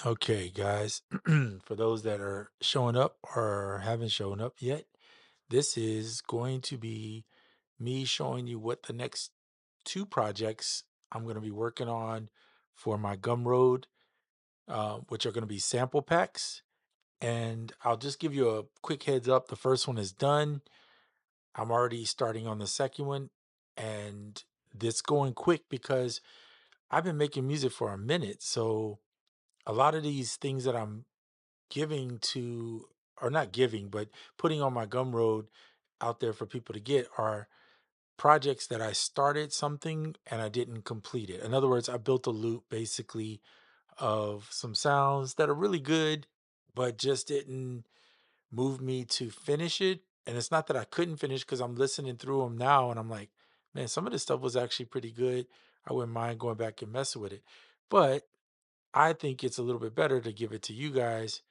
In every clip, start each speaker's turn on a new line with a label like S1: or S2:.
S1: Okay, guys, for those that are showing up or haven't shown up yet, this is going to be me showing you what the next two projects I'm going to be working on for my Gumroad, which are going to be sample packs. And I'll just give you a quick heads up. The first one is done. I'm already starting on the second one, and this going quick because I've been making music for a minute. So a lot of these things that I'm giving to, or not giving, but putting on my Gumroad out there for people to get are projects that I started something and I didn't complete it. In other words, I built a loop basically of some sounds that are really good, but just didn't move me to finish it. And it's not that I couldn't finish because I'm listening through them now and I'm like, man, some of this stuff was actually pretty good. I wouldn't mind going back and messing with it. But I think it's a little bit better to give it to you guys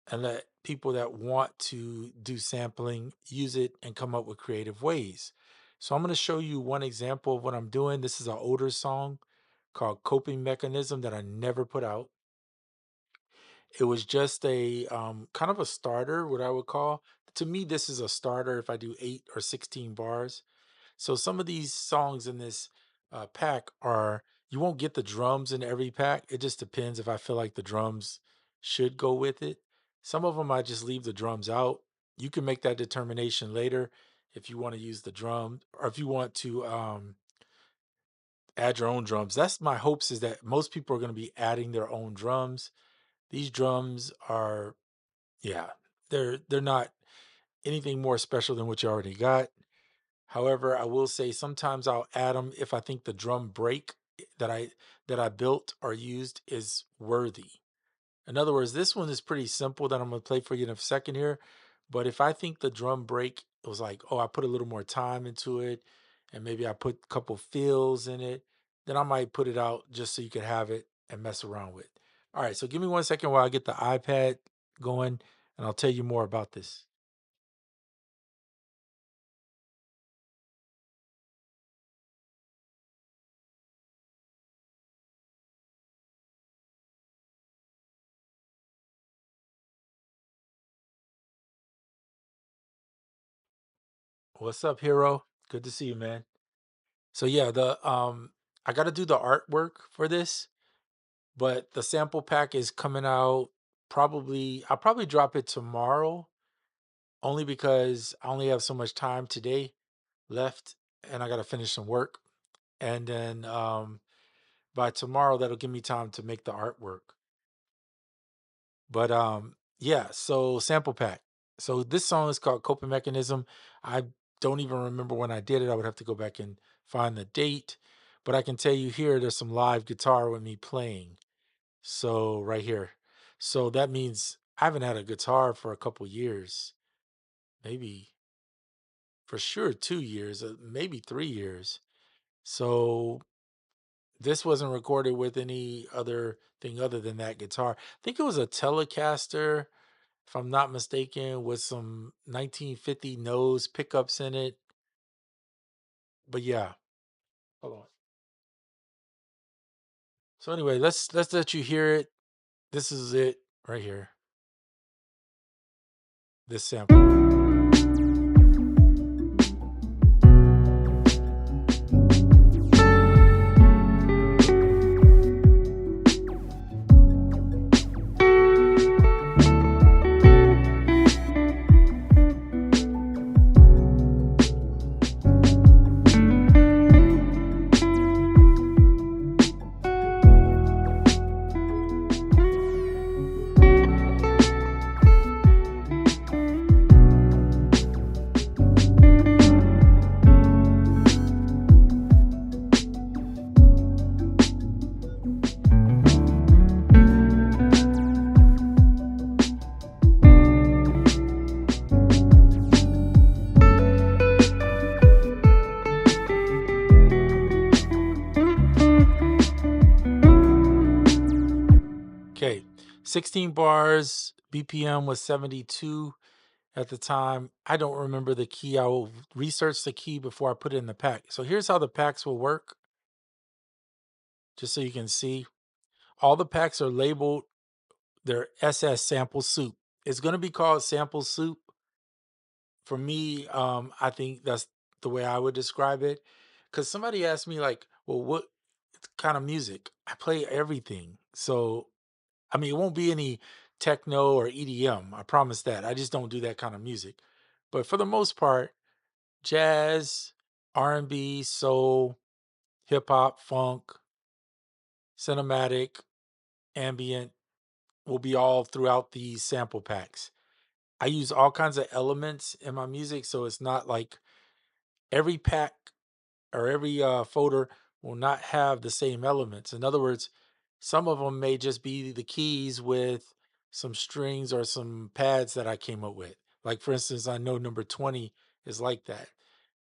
S1: and let people that want to do sampling use it and come up with creative ways. So I'm going to show you one example of what I'm doing. This is an older song called Coping Mechanism that I never put out. It was just a kind of a starter, what I would call. To me, this is a starter if I do 8 or 16 bars. So some of these songs in this pack are, you won't get the drums in every pack. It just depends if I feel like the drums should go with it. Some of them I just leave the drums out. You can make that determination later if you want to use the drum or if you want to add your own drums. That's my hopes, is that most people are going to be adding their own drums. These drums are, yeah, they're not anything more special than what you already got. However, I will say sometimes I'll add them if I think the drum break that I built or used is worthy. In other words, this one is pretty simple that I'm gonna play for you in a second here. But if I think the drum break was like, oh, I put a little more time into it, and maybe I put a couple fills in it, then I might put it out just so you can have it and mess around with. All right, so give me 1 second while I get the iPad going, and I'll tell you more about this. What's up, hero? Good to see you, man. So yeah, the I got to do the artwork for this, but the sample pack is coming out probably, I'll probably drop it tomorrow, only because I only have so much time today left and I got to finish some work. And then by tomorrow that'll give me time to make the artwork. But yeah, so sample pack. So this song is called Coping Mechanism. I don't even remember when I did it. I would have to go back and find the date. But I can tell you here there's some live guitar with me playing. So right here. So that means I haven't had a guitar for a couple years. Maybe for sure 2 years, maybe 3 years. So this wasn't recorded with any other thing other than that guitar. I think it was a Telecaster, if I'm not mistaken, with some 1950 nose pickups in it. But yeah, hold on. So anyway, let's let you hear it. This is it right here. This sample. Okay, 16 bars, BPM was 72 at the time. I don't remember the key. I will research the key before I put it in the pack. So here's how the packs will work, just so you can see. All the packs are labeled They're SS Sample Soup. It's gonna be called Sample Soup. For me, I think that's the way I would describe it. Cause somebody asked me like, well, what kind of music? I play everything. So I mean, it won't be any techno or EDM. I promise that. I just don't do that kind of music. But for the most part, jazz, R&B, soul, hip hop, funk, cinematic, ambient will be all throughout these sample packs. I use all kinds of elements in my music, so it's not like every pack or every folder will not have the same elements. In other words, some of them may just be the keys with some strings or some pads that I came up with. Like, for instance, I know number 20 is like that,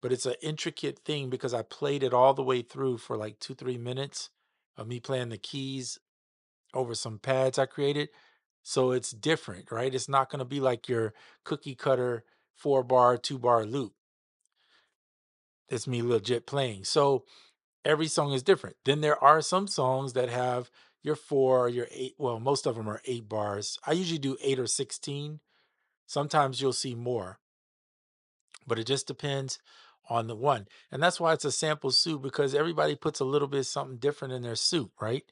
S1: but it's an intricate thing because I played it all the way through for like 2, 3 minutes of me playing the keys over some pads I created. So it's different, right? It's not going to be like your cookie cutter 4 bar, 2 bar loop. It's me legit playing. So every song is different. Then there are some songs that have your 4, your 8. Well, most of them are 8 bars. I usually do 8 or 16. Sometimes you'll see more, but it just depends on the one. And that's why it's a sample soup because everybody puts a little bit something different in their soup, right?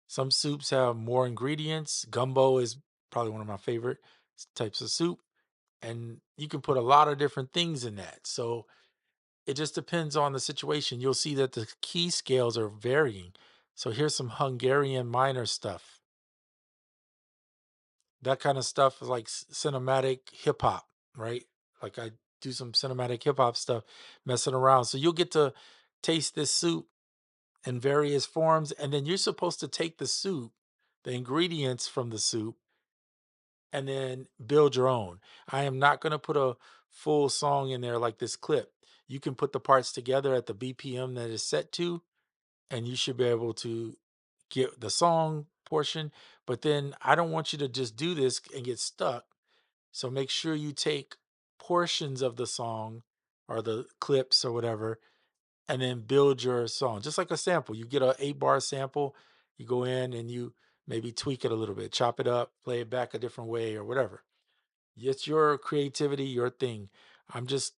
S1: Some soups have more ingredients. Gumbo is probably one of my favorite types of soup. And you can put a lot of different things in that. So it just depends on the situation. You'll see that the key scales are varying. So here's some Hungarian minor stuff. That kind of stuff is like cinematic hip hop, right? Like I do some cinematic hip hop stuff messing around. So you'll get to taste this soup in various forms. And then you're supposed to take the soup, the ingredients from the soup, and then build your own. I am not going to put a full song in there like this clip. You can put the parts together at the BPM that is set to, and you should be able to get the song portion. But then I don't want you to just do this and get stuck. So make sure you take portions of the song or the clips or whatever, and then build your song. Just like a sample. You get a 8 bar sample, you go in and you maybe tweak it a little bit, chop it up, play it back a different way or whatever. It's your creativity, your thing. I'm just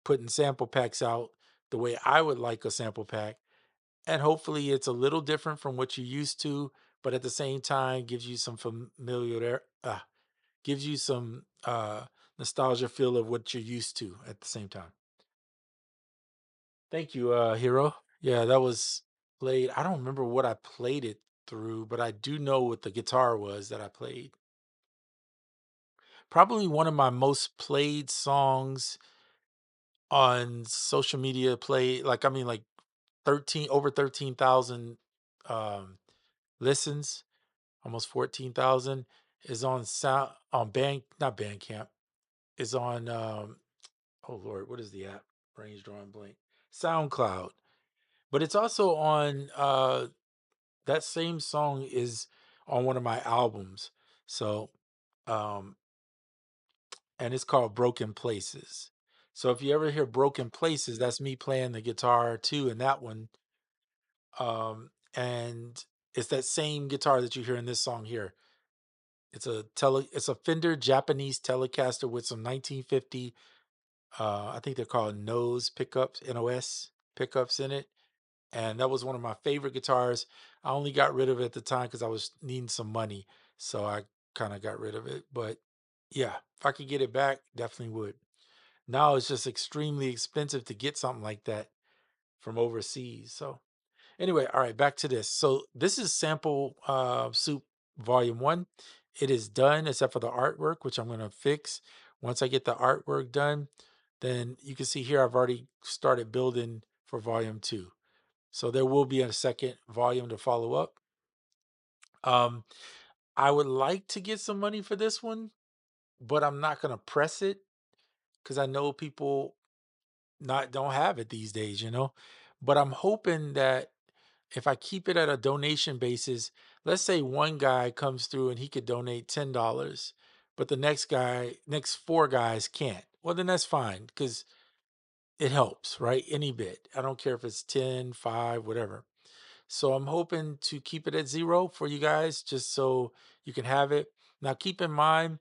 S1: putting sample packs out the way I would like a sample pack. And hopefully it's a little different from what you're used to, but at the same time gives you some familiar gives you some nostalgia feel of what you're used to at the same time. Thank you, Hero. Yeah, that was played. I don't remember what I played it through, but I do know what the guitar was that I played. Probably one of my most played songs on social media play like I mean like 13 over 13,000 um listens, almost 14,000 is on sound on band not Bandcamp, is on oh Lord, what is the app? Brains drawing blank. SoundCloud. But it's also on that same song is on one of my albums. So um and it's called Broken Places. So if you ever hear Broken Places, that's me playing the guitar too in that one. And it's that same guitar that you hear in this song here. It's a Fender Japanese Telecaster with some 1950 I think they're called nose pickups, NOS pickups in it. And that was one of my favorite guitars. I only got rid of it at the time because I was needing some money. So I kind of got rid of it. But yeah, if I could get it back, definitely would. Now it's just extremely expensive to get something like that from overseas. So anyway, all right, back to this. So this is sample soup volume 1. It is done except for the artwork, which I'm going to fix. Once I get the artwork done, then you can see here I've already started building for volume 2. So there will be a second volume to follow up. Um, I would like to get some money for this one, but I'm not going to press it because I know people not don't have it these days. But I'm hoping that if I keep it at a donation basis, let's say one guy comes through and he could donate $10, but the next 4 guys can't. Well, then that's fine because it helps, right? Any bit. I don't care if it's 10, 5, whatever. So I'm hoping to keep it at 0 for you guys just so you can have it. Now, keep in mind,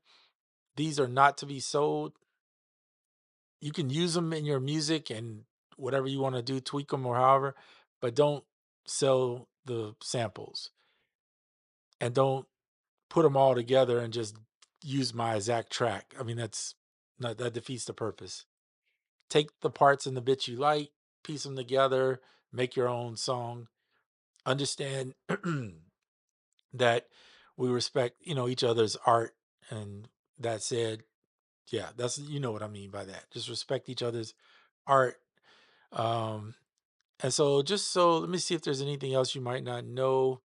S1: these are not to be sold. You can use them in your music and whatever you want to do, tweak them or however, but don't sell the samples and don't put them all together and just use my exact track. I mean, that's not, that defeats the purpose. Take the parts and the bits you like, piece them together, make your own song. Understand that we respect, each other's art. And that said, yeah, that's, what I mean by that. Just respect each other's art. Um, and so just so let me see if there's anything else you might not know.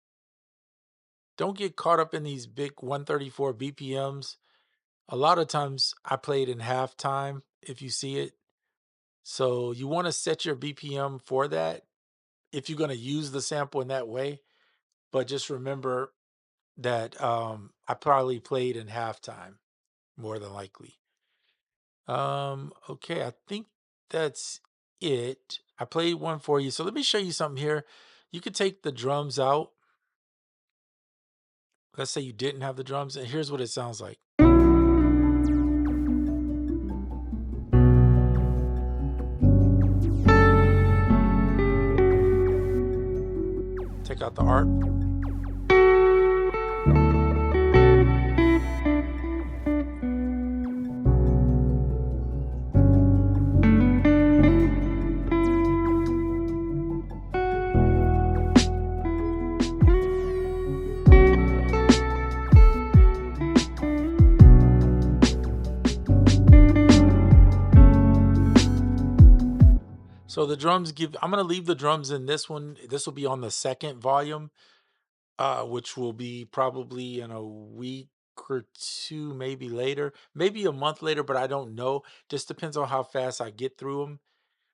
S1: Don't get caught up in these big 134 BPMs. A lot of times I play it in halftime if you see it. So you want to set your BPM for that if you're going to use the sample in that way. But just remember that I probably played in halftime more than likely. Okay, I think that's it. I played one for you. So let me show you something here. You could take the drums out. Let's say you didn't have the drums, and here's what it sounds like. Take out the art. So the drums give, I'm going to leave the drums in this one. This will be on the second volume, which will be probably in a week or two, maybe later, maybe a month later, but I don't know. Just depends on how fast I get through them.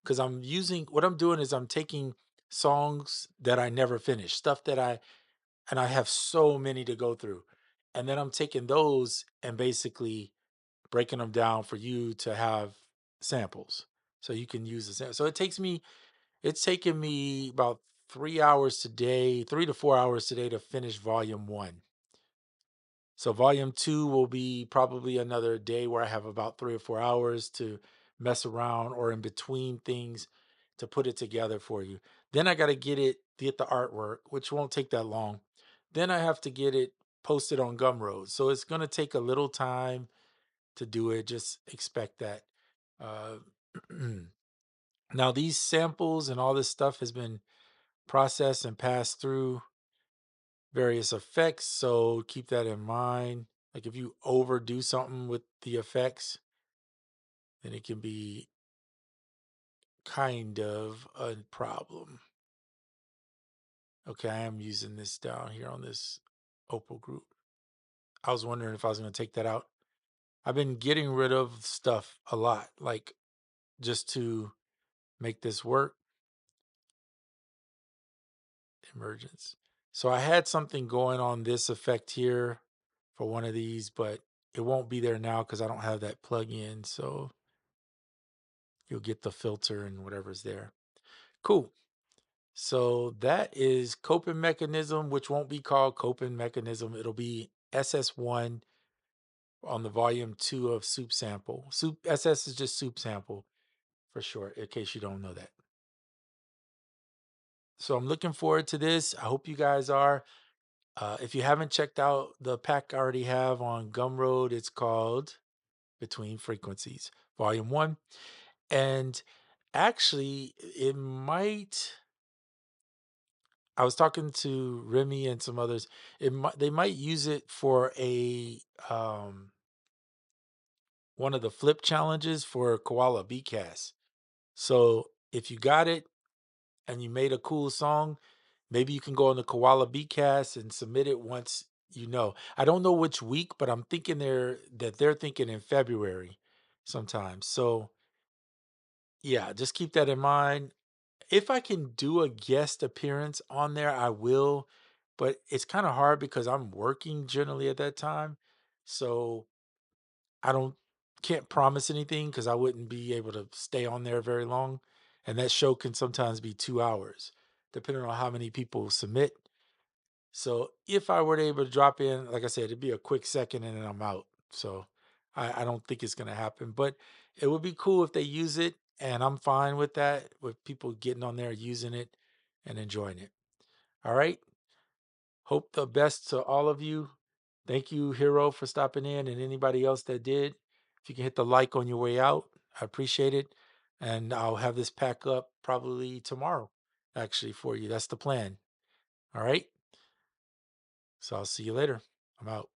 S1: Because I'm using, what I'm doing is I'm taking songs that I never finished, stuff that and I have so many to go through. And then I'm taking those and basically breaking them down for you to have samples. So you can use the sample. So it's taken me about 3 hours today, 3 to 4 hours today to finish volume one. So volume two will be probably another day where I have about 3 or 4 hours to mess around or in between things to put it together for you. Then I got to get the artwork, which won't take that long. Then I have to get it posted on Gumroad. So it's going to take a little time to do it. Just expect that. Uh, now, these samples and all this stuff has been processed and passed through various effects. So keep that in mind. Like if you overdo something with the effects, then it can be kind of a problem. Okay, I am using this down here on this Opal group. I was wondering if I was going to take that out. I've been getting rid of stuff a lot, like just to make this work. Emergence. So I had something going on this effect here for one of these, but it won't be there now because I don't have that plug in. So you'll get the filter and whatever's there. Cool. So that is coping mechanism, which won't be called coping mechanism. It'll be SS1 on the volume two of Soup Sample. Soup SS is just Soup Sample for short, in case you don't know that. So I'm looking forward to this. I hope you guys are. If you haven't checked out the pack I already have on Gumroad, it's called Between Frequencies, Volume 1. And actually, it might. I was talking to Remy and some others. They might use it for a one of the flip challenges for Koala Bcast. So if you got it and you made a cool song, maybe you can go on the Koala Bcast and submit it once you know. I don't know which week, but I'm thinking they're thinking in February sometime. So yeah, just keep that in mind. If I can do a guest appearance on there, I will, but it's kind of hard because I'm working generally at that time. So I don't can't promise anything because I wouldn't be able to stay on there very long. And that show can sometimes be 2 hours, depending on how many people submit. So if I were to able to drop in, like I said, it'd be a quick second and then I'm out. So I don't think it's gonna happen. But it would be cool if they use it, and I'm fine with that, with people getting on there using it and enjoying it. All right. Hope the best to all of you. Thank you, Hero, for stopping in, and anybody else that did. If you can hit the like on your way out, I appreciate it. And I'll have this pack up probably tomorrow, actually, for you. That's the plan. All right. So I'll see you later. I'm out.